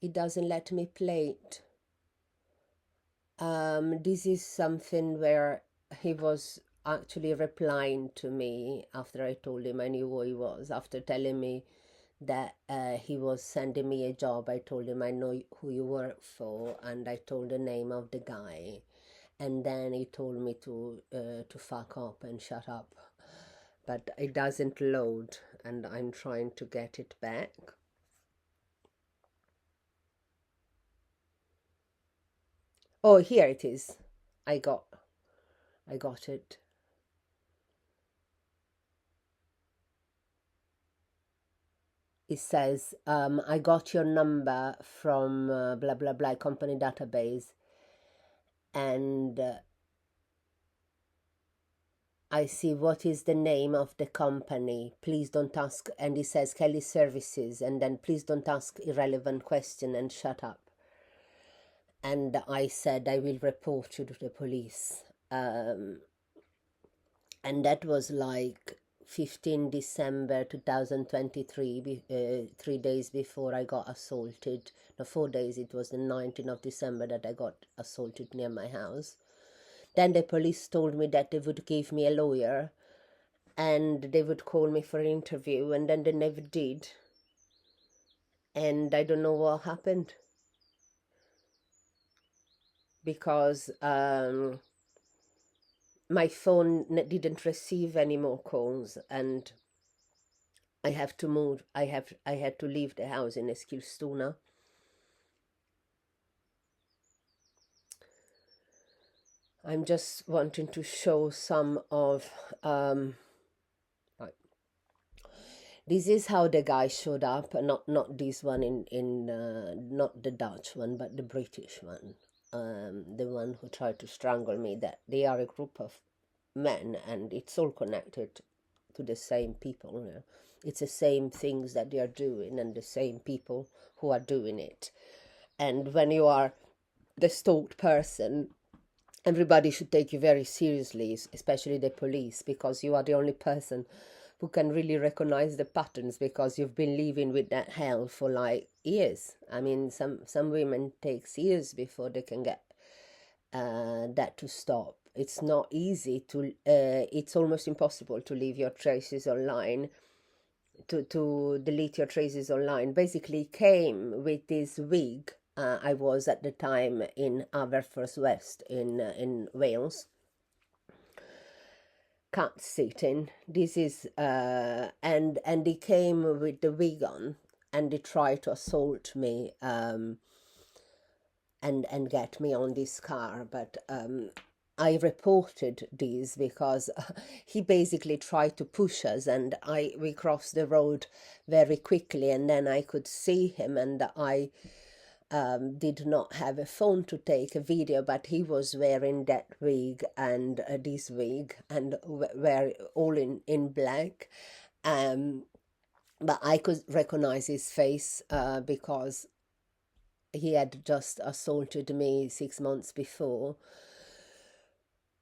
it doesn't let me play it. This is something where he was actually replying to me after I told him I knew who he was. After telling me that he was sending me a job, I told him I know who you work for, and I told the name of the guy. And then he told me to fuck up and shut up. But it doesn't load, and I'm trying to get it back. Oh, here it is. I got I got it. It says, I got your number from blah blah blah company database, and I see what is the name of the company. Please don't ask, and it says Kelly Services, and then please don't ask irrelevant question and shut up. And I said I will report you to the police. And that was like 15 December 2023, 3 days before I got assaulted. No, 4 days, it was the 19th of December that I got assaulted near my house. Then the police told me that they would give me a lawyer and they would call me for an interview, and then they never did. And I don't know what happened, because my phone didn't receive any more calls, and I have to move. I had to leave the house in Eskilstuna. I'm just wanting to show some of right. This is how the guy showed up. Not this one in not the Dutch one, but the British one. The one who tried to strangle me. That they are a group of men, and it's all connected to the same people. You know? It's the same things that they are doing, and the same people who are doing it. And when you are the stalked person, everybody should take you very seriously, especially the police, because you are the only person who can really recognize the patterns, because you've been living with that hell for like years. I mean, some women takes years before they can get that to stop. It's not easy to. It's almost impossible to leave your traces online. To delete your traces online. Basically, came with this wig. I was at the time in Aberystwyth in Wales, cat sitting. This is and he came with the wig on, and he tried to assault me, and get me on this car, but I reported this because he basically tried to push us, and we crossed the road very quickly, and then I could see him, and I did not have a phone to take a video, but he was wearing that wig and this wig, and were all in black. But I could recognize his face because he had just assaulted me 6 months before.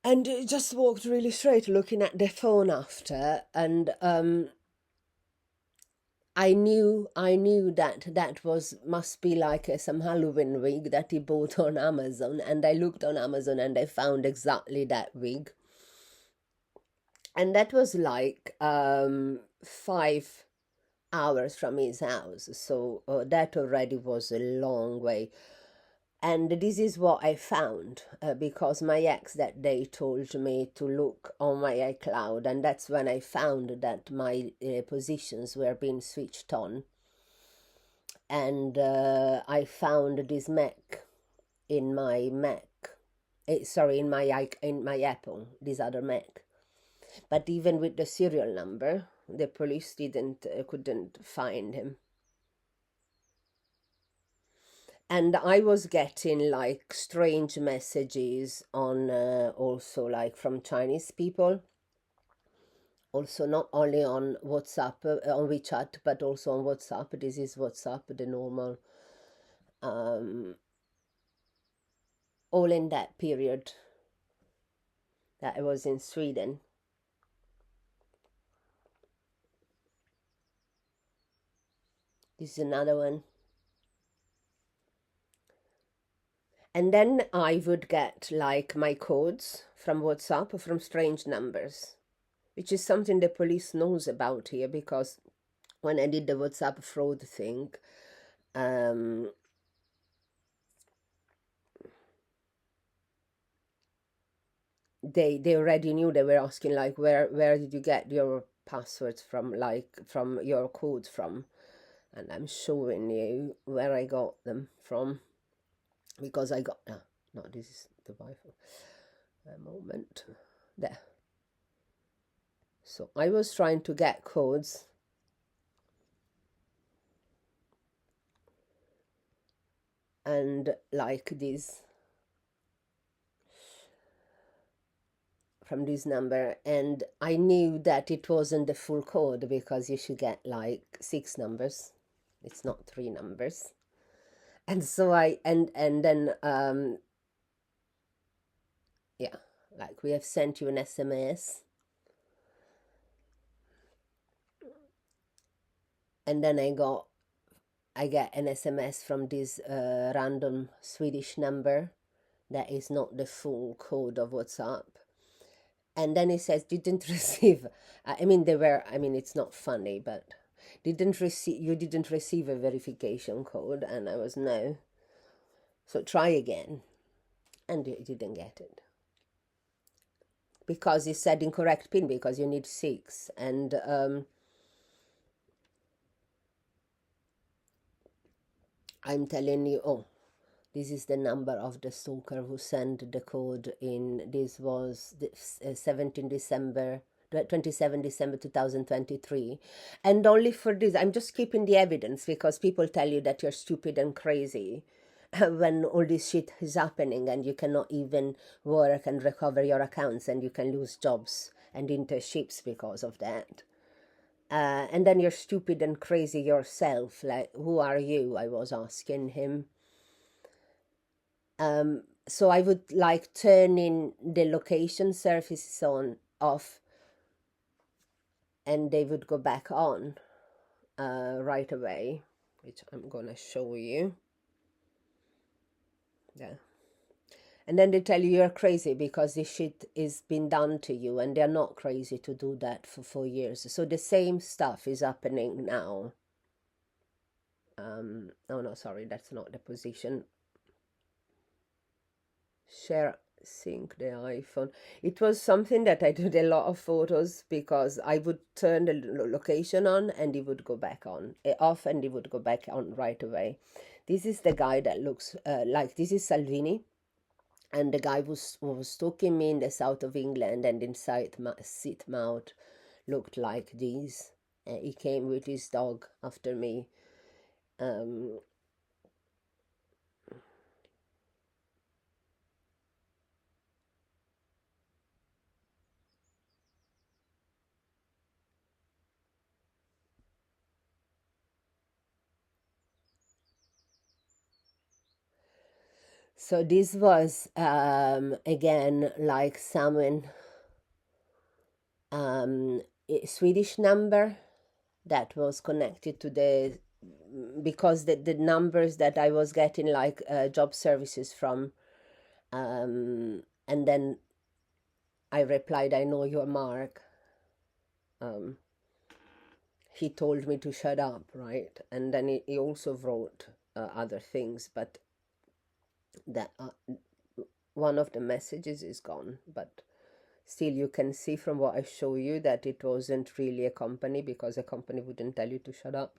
And he just walked really straight, looking at the phone after, and I knew that was must be like some Halloween wig that he bought on Amazon, and I looked on Amazon and I found exactly that wig, and that was like 5 hours from his house, so that already was a long way. And this is what I found, because my ex that day told me to look on my iCloud, and that's when I found that my positions were being switched on. And I found this Mac in my Mac, sorry, in my Apple, this other Mac. But even with the serial number, the police couldn't find him. And I was getting like strange messages on also like from Chinese people, also not only on WhatsApp, on WeChat, but also on WhatsApp. This is WhatsApp, the normal, um, all in that period that I was in Sweden. This is another one. And then I would get like my codes from WhatsApp from strange numbers, which is something the police knows about here, because when I did the WhatsApp fraud thing, um, they already knew. They were asking like, where did you get your passwords from, like from your codes from? And I'm showing you where I got them from, because I got no, this is the Wi-Fi. A moment. There. So I was trying to get codes, and like this, from this number, and I knew that it wasn't the full code, because you should get like 6 numbers. It's not 3 numbers. And so I and then yeah, like, we have sent you an SMS, and then I get an SMS from this random Swedish number that is not the full code of WhatsApp. And then it says didn't receive. I mean, it's not funny, but you didn't receive a verification code. And I was, no. So try again. And you didn't get it, because it said incorrect PIN, because you need 6. And I'm telling you, oh, this is the number of the stalker who sent the code in. This was 17 December, 27 December 2023. And only for this, I'm just keeping the evidence, because people tell you that you're stupid and crazy when all this shit is happening, and you cannot even work and recover your accounts, and you can lose jobs and internships because of that. And then you're stupid and crazy yourself. Like, who are you? I was asking him. So I would like turn in the location services on off, and they would go back on right away, which I'm gonna show you. Yeah. And then they tell you you're crazy because this shit is been done to you, and they're not crazy to do that for 4 years. So the same stuff is happening now. Oh no, sorry, that's not the position. Share sync the iPhone. It was something that I did a lot of photos, because I would turn the location on and it would go back on, off, and it would go back on right away. This is the guy that looks like, this is Salvini, and the guy was stalking me in the south of England, and inside Sidmouth looked like this. He came with his dog after me. So this was again like someone, a Swedish number that was connected to the, because the numbers that I was getting like job services from, and then I replied, I know you're Mark. He told me to shut up, right? And then he also wrote other things, but that one of the messages is gone, but still you can see from what I show you that it wasn't really a company, because a company wouldn't tell you to shut up.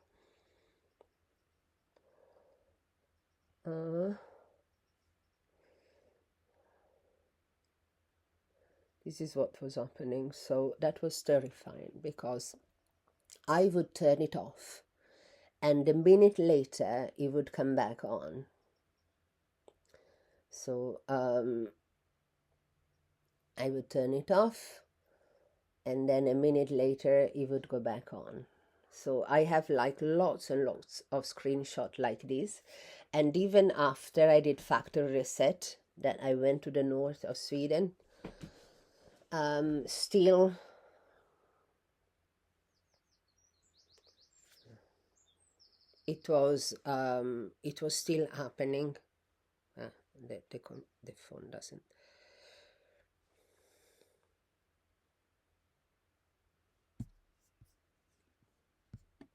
This is what was happening. So that was terrifying, because I would turn it off, and a minute later it would come back on. So I would turn it off, and then a minute later it would go back on. So I have like lots and lots of screenshots like this. And even after I did factory reset, that I went to the north of Sweden, still it was still happening. the phone doesn't